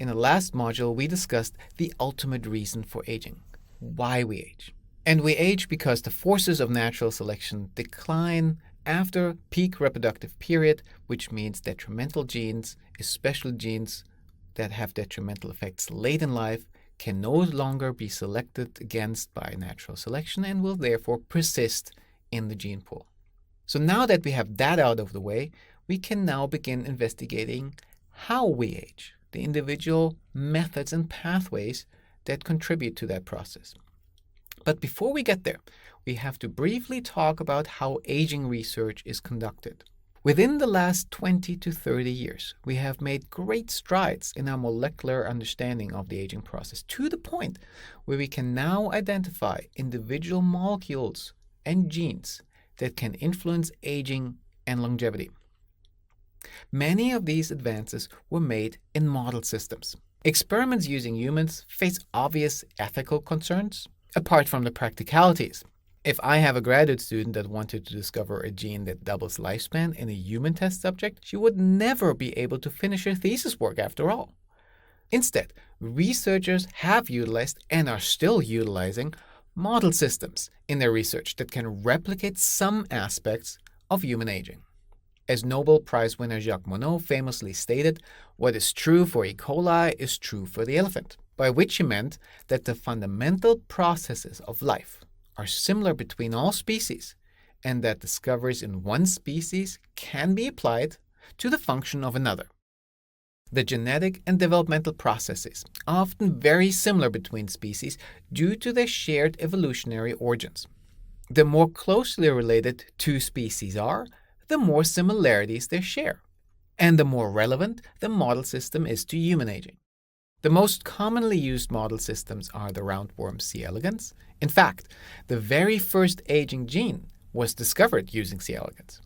In the last module, we discussed the ultimate reason for aging, why we age. And we age because the forces of natural selection decline after peak reproductive period, which means detrimental genes, especially genes that have detrimental effects late in life, can no longer be selected against by natural selection and will therefore persist in the gene pool. So now that we have that out of the way, we can now begin investigating how we age, the individual methods and pathways that contribute to that process. But before we get there, we have to briefly talk about how aging research is conducted. Within the last 20 to 30 years, we have made great strides in our molecular understanding of the aging process to the point where we can now identify individual molecules and genes that can influence aging and longevity. Many of these advances were made in model systems. Experiments using humans face obvious ethical concerns, apart from the practicalities. If I have a graduate student that wanted to discover a gene that doubles lifespan in a human test subject, she would never be able to finish her thesis work after all. Instead, researchers have utilized and are still utilizing model systems in their research that can replicate some aspects of human aging. As Nobel Prize winner Jacques Monod famously stated, what is true for E. coli is true for the elephant, by which he meant that the fundamental processes of life are similar between all species, and that discoveries in one species can be applied to the function of another. The genetic and developmental processes are often very similar between species due to their shared evolutionary origins. The more closely related two species are, the more similarities they share, and the more relevant the model system is to human aging. The most commonly used model systems are the roundworm C. elegans. In fact, the very first aging gene was discovered using C. elegans.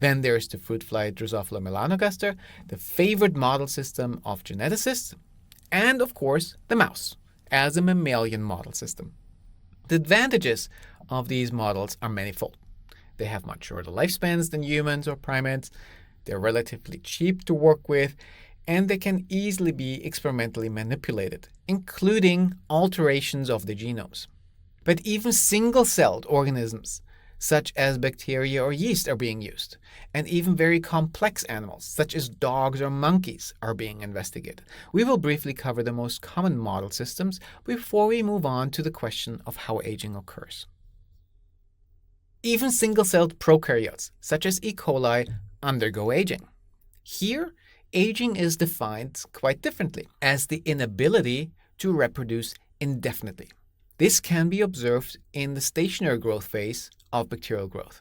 Then there's the fruit fly Drosophila melanogaster, the favorite model system of geneticists, and of course the mouse, as a mammalian model system. The advantages of these models are manifold. They have much shorter lifespans than humans or primates, they're relatively cheap to work with, and they can easily be experimentally manipulated, including alterations of the genomes. But even single-celled organisms, such as bacteria or yeast, are being used, and even very complex animals, such as dogs or monkeys, are being investigated. We will briefly cover the most common model systems before we move on to the question of how aging occurs. Even single-celled prokaryotes, such as E. coli, undergo aging. Here, aging is defined quite differently as the inability to reproduce indefinitely. This can be observed in the stationary growth phase of bacterial growth.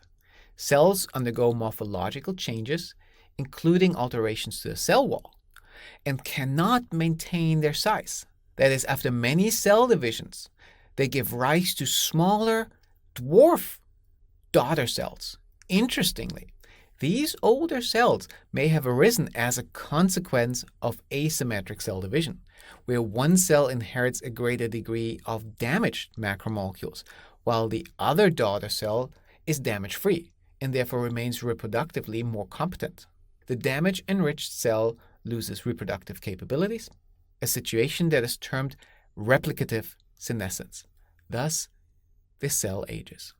Cells undergo morphological changes, including alterations to the cell wall, and cannot maintain their size. That is, after many cell divisions, they give rise to smaller, dwarf daughter cells. Interestingly, these older cells may have arisen as a consequence of asymmetric cell division, where one cell inherits a greater degree of damaged macromolecules, while the other daughter cell is damage-free and therefore remains reproductively more competent. The damage-enriched cell loses reproductive capabilities, a situation that is termed replicative senescence. Thus, the cell ages.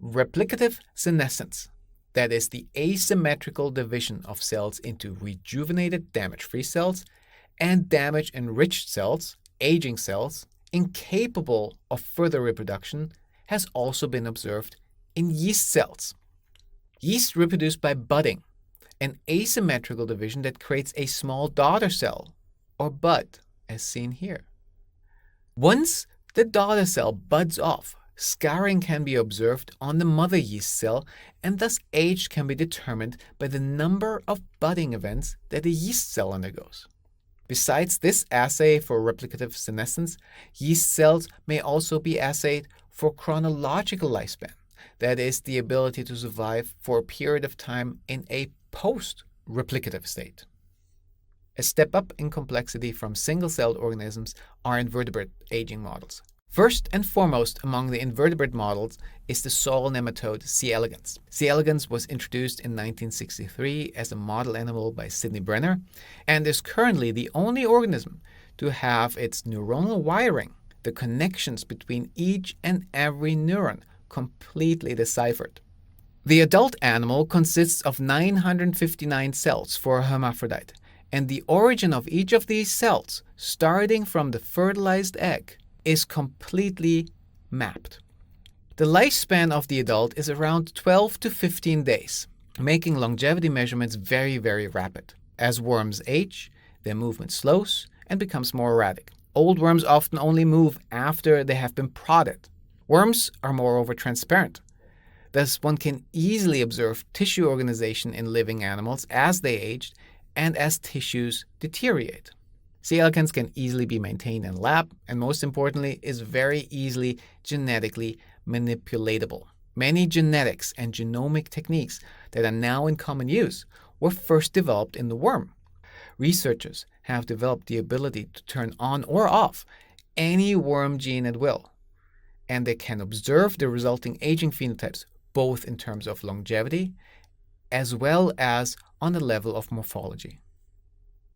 Replicative senescence, that is the asymmetrical division of cells into rejuvenated damage-free cells and damage-enriched cells, aging cells, incapable of further reproduction, has also been observed in yeast cells. Yeast reproduce by budding, an asymmetrical division that creates a small daughter cell, or bud, as seen here. Once the daughter cell buds off, scarring can be observed on the mother yeast cell, and thus age can be determined by the number of budding events that the yeast cell undergoes. Besides this assay for replicative senescence, yeast cells may also be assayed for chronological lifespan, that is, the ability to survive for a period of time in a post-replicative state. A step up in complexity from single-celled organisms are invertebrate aging models. First and foremost among the invertebrate models is the soil nematode C. elegans. C. elegans was introduced in 1963 as a model animal by Sidney Brenner and is currently the only organism to have its neuronal wiring, the connections between each and every neuron, completely deciphered. The adult animal consists of 959 cells for a hermaphrodite, and the origin of each of these cells, starting from the fertilized egg, is completely mapped. The lifespan of the adult is around 12 to 15 days, making longevity measurements very, very rapid. As worms age, their movement slows and becomes more erratic. Old worms often only move after they have been prodded. Worms are moreover transparent. Thus, one can easily observe tissue organization in living animals as they age and as tissues deteriorate. C. elegans can easily be maintained in a lab and, most importantly, is very easily genetically manipulatable. Many genetics and genomic techniques that are now in common use were first developed in the worm. Researchers have developed the ability to turn on or off any worm gene at will, and they can observe the resulting aging phenotypes both in terms of longevity as well as on the level of morphology.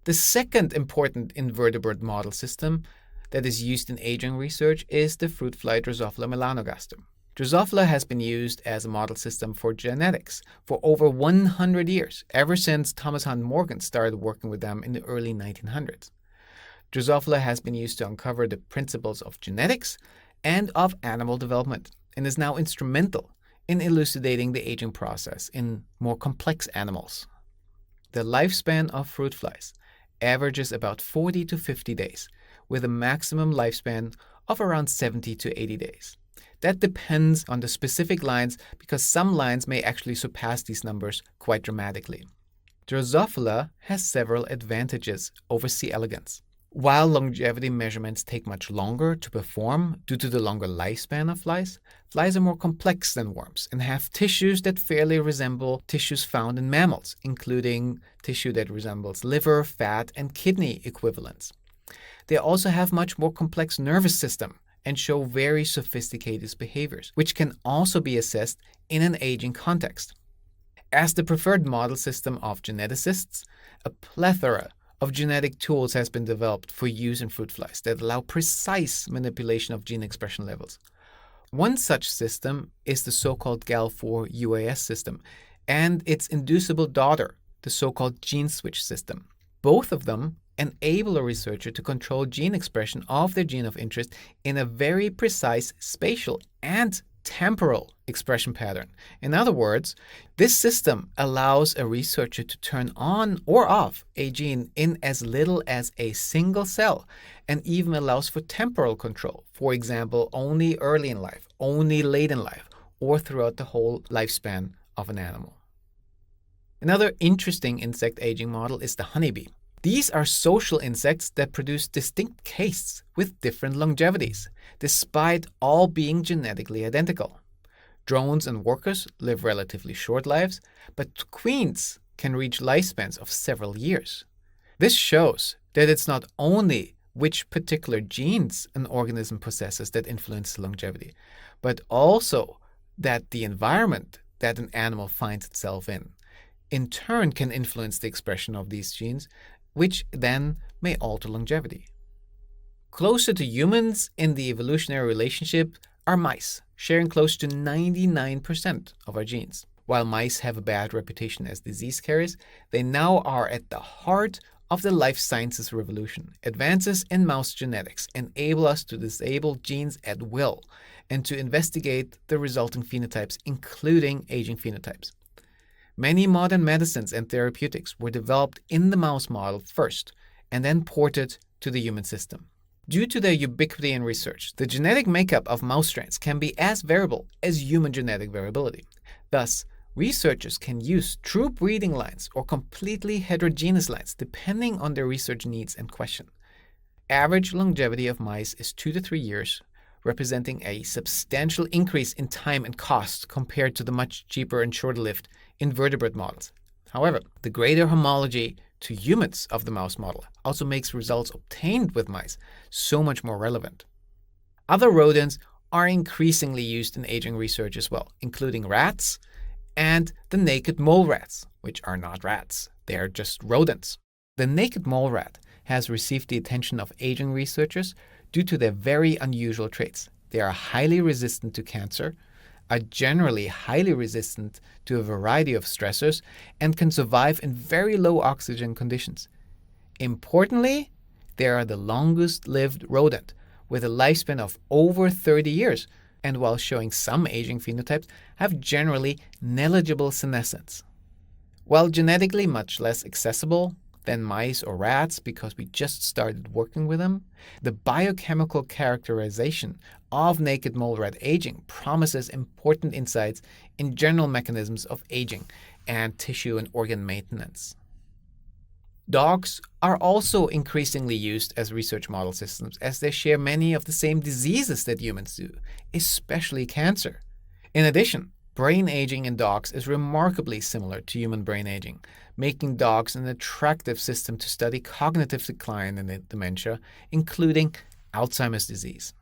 The second important invertebrate model system that is used in aging research is the fruit fly Drosophila melanogaster. Drosophila has been used as a model system for genetics for over 100 years, ever since Thomas Hunt Morgan started working with them in the early 1900s. Drosophila has been used to uncover the principles of genetics and of animal development, and is now instrumental in elucidating the aging process in more complex animals. The lifespan of fruit flies averages about 40 to 50 days, with a maximum lifespan of around 70 to 80 days. That depends on the specific lines because some lines may actually surpass these numbers quite dramatically. Drosophila has several advantages over C. elegans. While longevity measurements take much longer to perform due to the longer lifespan of flies, flies are more complex than worms and have tissues that fairly resemble tissues found in mammals, including tissue that resembles liver, fat, and kidney equivalents. They also have much more complex nervous system and show very sophisticated behaviors, which can also be assessed in an aging context. As the preferred model system of geneticists, a plethora of genetic tools has been developed for use in fruit flies that allow precise manipulation of gene expression levels. One such system is the so-called GAL4 UAS system and its inducible daughter, the so-called gene switch system. Both of them enable a researcher to control gene expression of their gene of interest in a very precise spatial and temporal expression pattern. In other words, this system allows a researcher to turn on or off a gene in as little as a single cell and even allows for temporal control. For example, only early in life, only late in life, or throughout the whole lifespan of an animal. Another interesting insect aging model is the honeybee. These are social insects that produce distinct castes with different longevities, despite all being genetically identical. Drones and workers live relatively short lives, but queens can reach lifespans of several years. This shows that it's not only which particular genes an organism possesses that influence longevity, but also that the environment that an animal finds itself in turn can influence the expression of these genes, which then may alter longevity. Closer to humans in the evolutionary relationship are mice, sharing close to 99% of our genes. While mice have a bad reputation as disease carriers, they now are at the heart of the life sciences revolution. Advances in mouse genetics enable us to disable genes at will and to investigate the resulting phenotypes, including aging phenotypes. Many modern medicines and therapeutics were developed in the mouse model first and then ported to the human system. Due to their ubiquity in research, the genetic makeup of mouse strains can be as variable as human genetic variability. Thus, researchers can use true breeding lines or completely heterogeneous lines depending on their research needs and question. Average longevity of mice is 2 to 3 years, representing a substantial increase in time and cost compared to the much cheaper and shorter-lived invertebrate models. However, the greater homology to humans of the mouse model also makes results obtained with mice so much more relevant. Other rodents are increasingly used in aging research as well, including rats and the naked mole rats, which are not rats, they are just rodents. The naked mole rat has received the attention of aging researchers due to their very unusual traits. They are highly resistant to cancer, are generally highly resistant to a variety of stressors, and can survive in very low oxygen conditions. Importantly, they are the longest lived rodent, with a lifespan of over 30 years, and while showing some aging phenotypes, have generally negligible senescence. While genetically much less accessible than mice or rats because we just started working with them, the biochemical characterization of naked mole rat aging promises important insights in general mechanisms of aging and tissue and organ maintenance. Dogs are also increasingly used as research model systems as they share many of the same diseases that humans do, especially cancer. In addition, brain aging in dogs is remarkably similar to human brain aging, making dogs an attractive system to study cognitive decline and dementia, including Alzheimer's disease.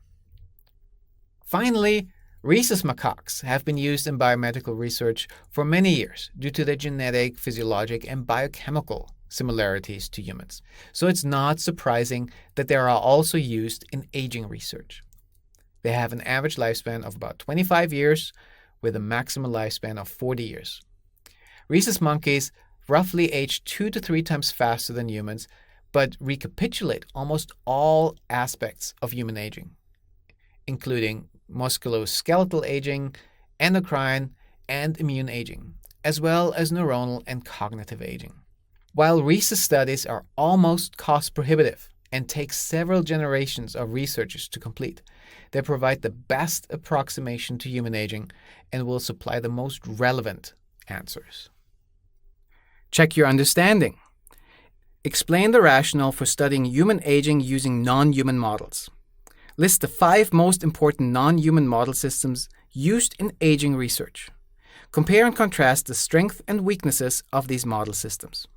Finally, rhesus macaques have been used in biomedical research for many years due to their genetic, physiologic, and biochemical similarities to humans. So it's not surprising that they are also used in aging research. They have an average lifespan of about 25 years with a maximum lifespan of 40 years. Rhesus monkeys roughly age 2 to 3 times faster than humans, but recapitulate almost all aspects of human aging, including musculoskeletal aging, endocrine and immune aging, as well as neuronal and cognitive aging. While rhesus studies are almost cost prohibitive and take several generations of researchers to complete, they provide the best approximation to human aging and will supply the most relevant answers. Check your understanding. Explain the rationale for studying human aging using non-human models. List the 5 most important non-human model systems used in aging research. Compare and contrast the strengths and weaknesses of these model systems.